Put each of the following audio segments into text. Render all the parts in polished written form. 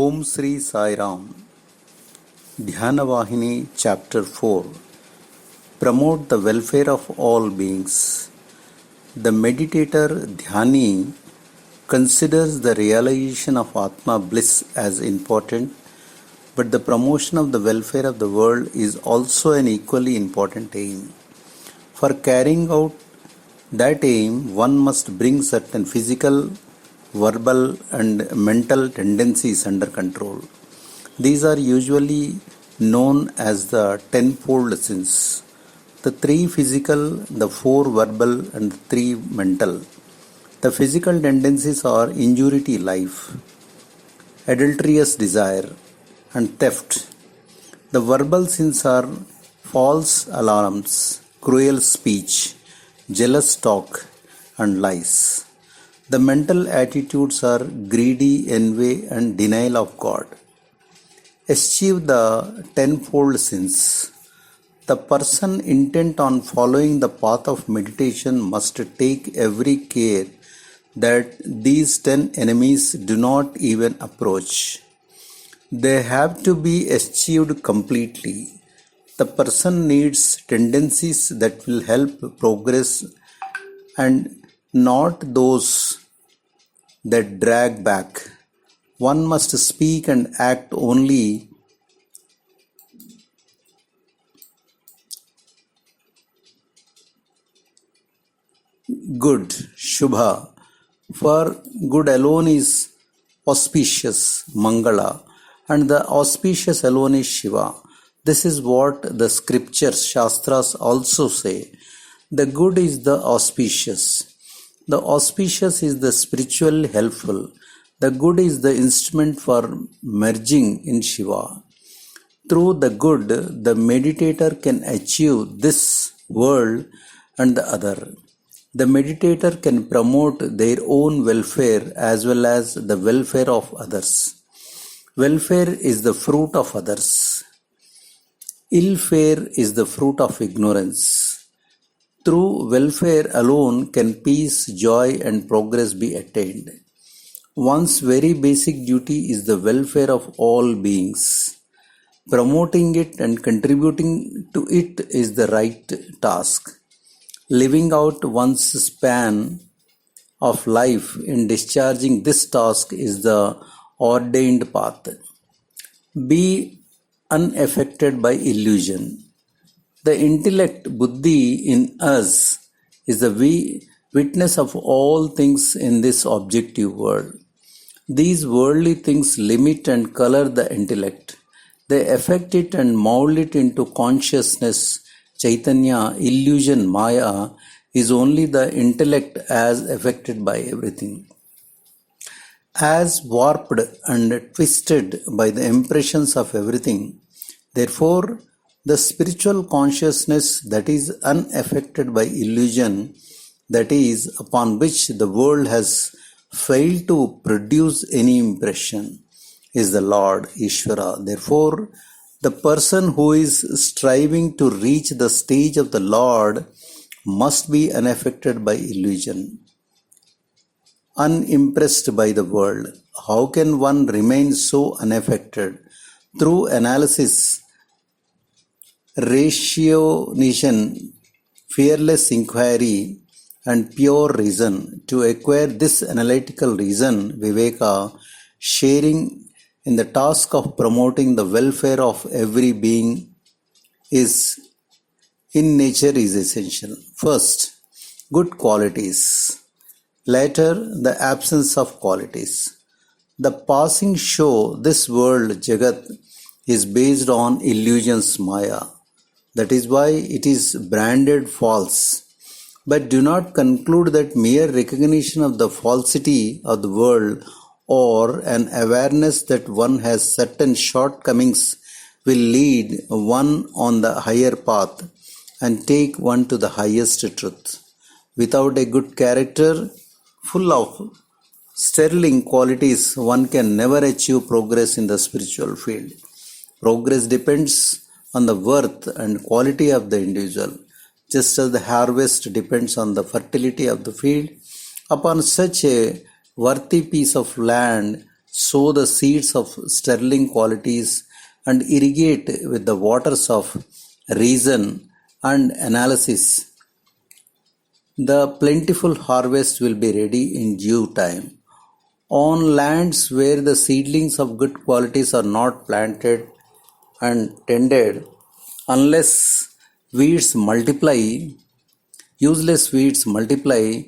Om Sri Sai Ram. Dhyana Vahini Chapter-04. Promote the welfare of all beings. The meditator Dhyani considers the realization of Atma bliss as important, but the promotion of the welfare of the world is also an equally important aim. For carrying out that aim, one must bring certain physical, verbal, and mental tendencies under control. These are usually known as the tenfold sins: the 3 physical, the 4 verbal, and the 3 mental. The physical tendencies are injury to life, adulterous desire, and theft. The verbal sins are false alarms, cruel speech, jealous talk, and lies. The mental attitudes are greedy, envy, and denial of God. Achieve the tenfold sins. The person intent on following the path of meditation must take every care that these 10 enemies do not even approach. They have to be achieved completely. The person needs tendencies that will help progress and not those that drag back. One must speak and act only good, Shubha, for good alone is auspicious, Mangala, and the auspicious alone is Shiva. This is what the scriptures, Shastras also say. The good is the auspicious. The auspicious is the spiritual helpful. The good is the instrument for merging in Shiva. Through the good, the meditator can achieve this world and the other. The meditator can promote their own welfare as well as the welfare of others. Welfare is the fruit of others. Ill fare is the fruit of ignorance. Through welfare alone can peace, joy, and progress be attained. One's very basic duty is the welfare of all beings. Promoting it and contributing to it is the right task. Living out one's span of life in discharging this task is the ordained path. Be unaffected by illusion. The intellect, buddhi, in us is the witness of all things in this objective world. These worldly things limit and color the intellect. They affect it and mold it into consciousness. Chaitanya, illusion, Maya, is only the intellect as affected by everything. As warped and twisted by the impressions of everything, therefore, the spiritual consciousness that is unaffected by illusion, that is, upon which the world has failed to produce any impression, is the Lord, Ishvara. Therefore, the person who is striving to reach the stage of the Lord must be unaffected by illusion, unimpressed by the world. How can one remain so unaffected? Through analysis, ratiocination, fearless inquiry, and pure reason. To acquire this analytical reason, Viveka, sharing in the task of promoting the welfare of every being is in nature is essential. First, good qualities. Later, the absence of qualities. The passing show, this world, Jagat, is based on illusions, Maya. That is why it is branded false. But do not conclude that mere recognition of the falsity of the world or an awareness that one has certain shortcomings will lead one on the higher path and take one to the highest truth. Without a good character, full of sterling qualities, one can never achieve progress in the spiritual field. Progress depends on the worth and quality of the individual, just as the harvest depends on the fertility of the field. Upon such a worthy piece of land, sow the seeds of sterling qualities, and irrigate with the waters of reason and analysis, the plentiful harvest will be ready in due time. On lands where the seedlings of good qualities are not planted and tended, unless weeds multiply, useless weeds multiply,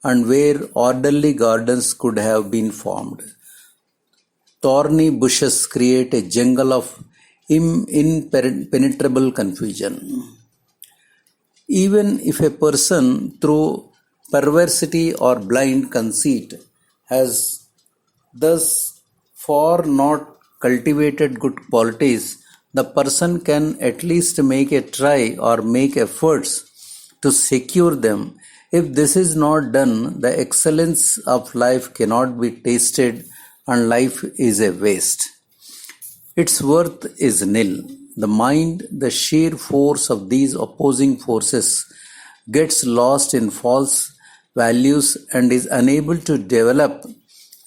and where orderly gardens could have been formed, thorny bushes create a jungle of impenetrable confusion. Even if a person, through perversity or blind conceit, has thus far not cultivated good qualities, the person can at least make a try or make efforts to secure them. If this is not done, the excellence of life cannot be tasted and life is a waste. Its worth is nil. The mind, the sheer force of these opposing forces, gets lost in false values and is unable to develop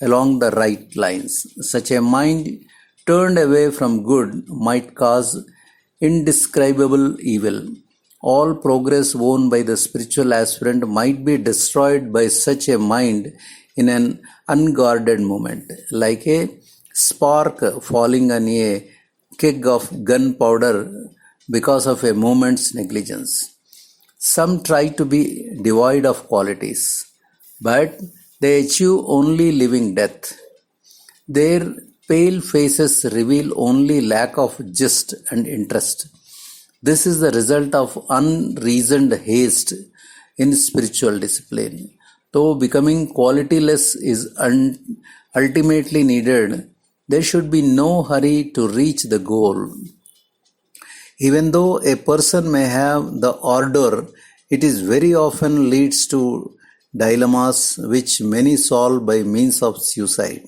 along the right lines. Such a mind turned away from good might cause indescribable evil. All progress won by the spiritual aspirant might be destroyed by such a mind in an unguarded moment, like a spark falling on a keg of gunpowder because of a moment's negligence. Some try to be devoid of qualities, but they achieve only living death. Their pale faces reveal only lack of gist and interest. This is the result of unreasoned haste in spiritual discipline. Though becoming qualityless is ultimately needed, there should be no hurry to reach the goal. Even though a person may have the ardor, it is very often leads to dilemmas which many solve by means of suicide.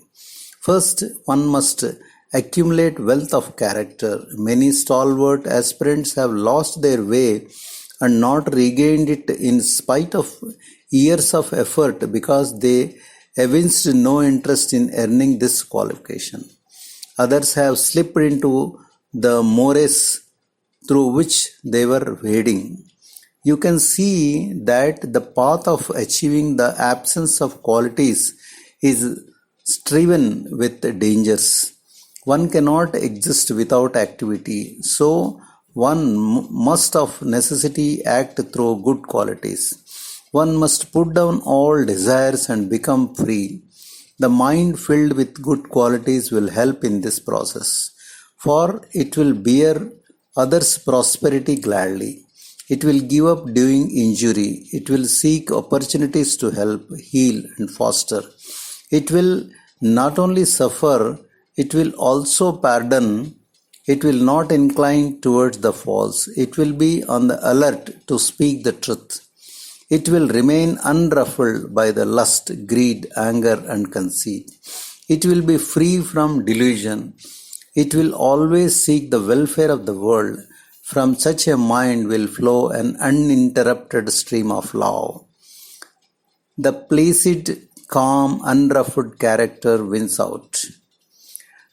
First, one must accumulate wealth of character. Many stalwart aspirants have lost their way and not regained it in spite of years of effort because they evinced no interest in earning this qualification. Others have slipped into the morass through which they were wading. You can see that the path of achieving the absence of qualities is striven with dangers. One cannot exist without activity, so one must of necessity act through good qualities. One must put down all desires and become free. The mind filled with good qualities will help in this process, for it will bear others' prosperity gladly. It will give up doing injury. It will seek opportunities to help, heal, and foster. It will not only suffer, it will also pardon. It will not incline towards the false. It will be on the alert to speak the truth. It will remain unruffled by the lust, greed, anger, and conceit. It will be free from delusion. It will always seek the welfare of the world. From such a mind will flow an uninterrupted stream of love. The placid, calm, unruffled character wins out.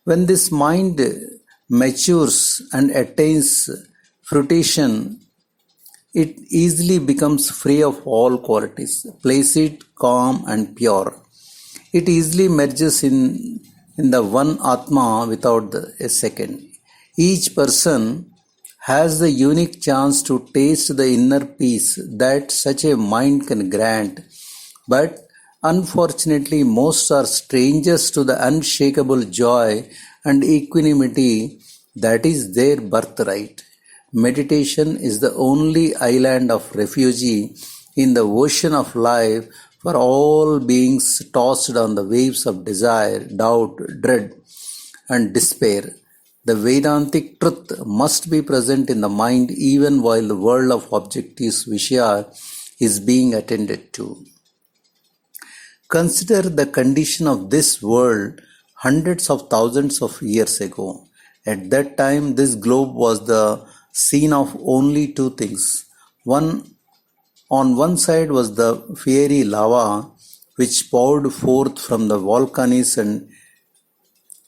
When this mind matures and attains fruition, it easily becomes free of all qualities, placid, calm, and pure. It easily merges in the one Atma without a second. Each person has the unique chance to taste the inner peace that such a mind can grant, but unfortunately, most are strangers to the unshakable joy and equanimity that is their birthright. Meditation is the only island of refuge in the ocean of life for all beings tossed on the waves of desire, doubt, dread, and despair. The Vedantic truth must be present in the mind even while the world of objectives Vishya is being attended to. Consider the condition of this world hundreds of thousands of years ago. At that time, this globe was the scene of only two things. On one side was the fiery lava which poured forth from the volcanoes and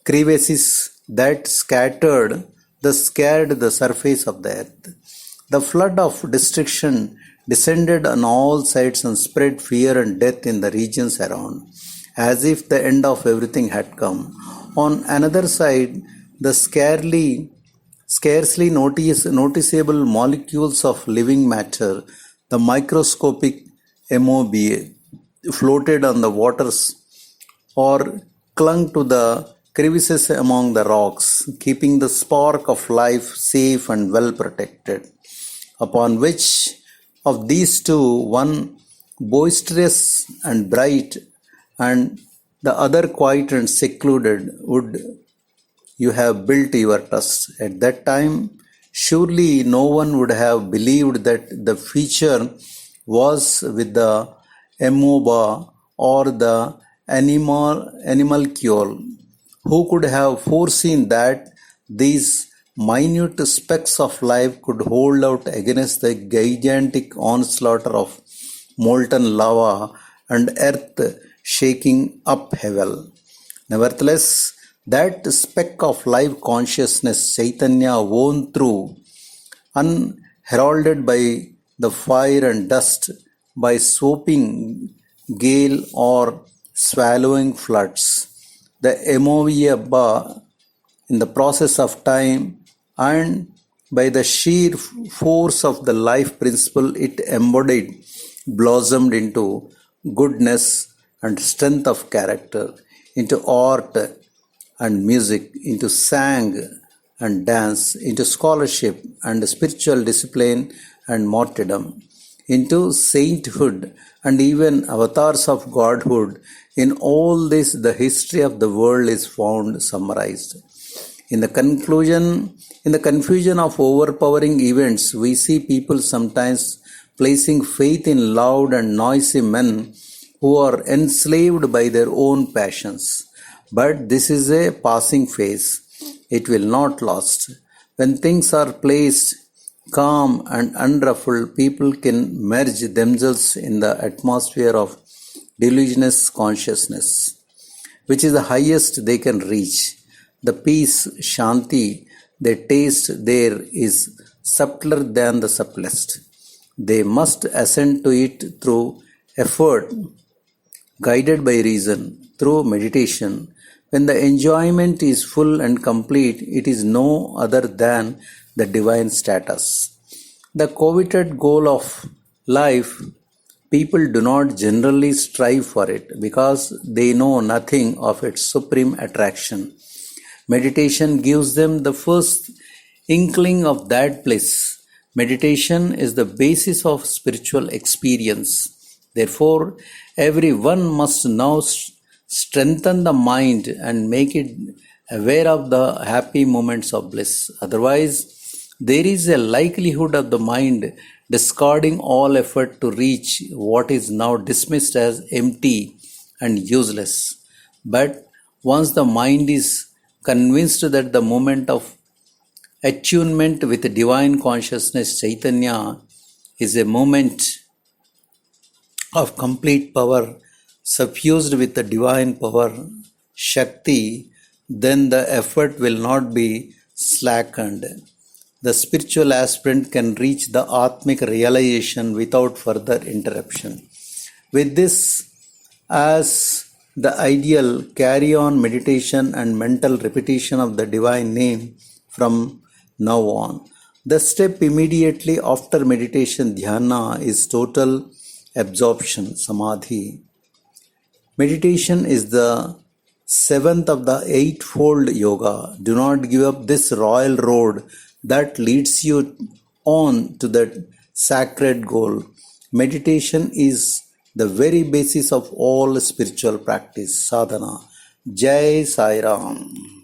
crevices that scared the surface of the earth. The flood of destruction descended on all sides and spread fear and death in the regions around, as if the end of everything had come. On another side, the scarcely noticeable molecules of living matter, the microscopic MOBA, floated on the waters or clung to the crevices among the rocks, keeping the spark of life safe and well protected. Upon which of these two, one boisterous and bright, and the other quiet and secluded, would you have built your trust? At that time, surely no one would have believed that the future was with the amoeba or the animalcule. Who could have foreseen that these minute specks of life could hold out against the gigantic onslaught of molten lava and earth shaking upheaval? Nevertheless, that speck of life consciousness, Chaitanya, won through, unheralded by the fire and dust, by sweeping gale or swallowing floods. The amoeba, in the process of time and by the sheer force of the life principle it embodied, blossomed into goodness and strength of character, into art and music, into sang and dance, into scholarship and spiritual discipline and martyrdom, into sainthood and even avatars of godhood. In all this, the history of the world is found summarized. In the confusion of overpowering events, we see people sometimes placing faith in loud and noisy men who are enslaved by their own passions. But this is a passing phase. It will not last. When things are placed calm and unruffled, people can merge themselves in the atmosphere of delusionous consciousness, which is the highest they can reach. The peace, Shanti, they taste there is subtler than the subtlest. They must ascend to it through effort, guided by reason, through meditation. When the enjoyment is full and complete, it is no other than the divine status. The coveted goal of life, people do not generally strive for it because they know nothing of its supreme attraction. Meditation gives them the first inkling of that bliss. Meditation is the basis of spiritual experience. Therefore, everyone must now strengthen the mind and make it aware of the happy moments of bliss. Otherwise, there is a likelihood of the mind discarding all effort to reach what is now dismissed as empty and useless. But once the mind is convinced that the moment of attunement with divine consciousness, Chaitanya, is a moment of complete power, suffused with the divine power, Shakti, then the effort will not be slackened. The spiritual aspirant can reach the Atmic realization without further interruption. With this as the ideal, carry on meditation and mental repetition of the divine name from now on. The step immediately after meditation, Dhyana, is total absorption, Samadhi. Meditation is the seventh of the eightfold yoga. Do not give up this royal road that leads you on to that sacred goal. Meditation is the very basis of all spiritual practice, sadhana. Jai Sai Ram.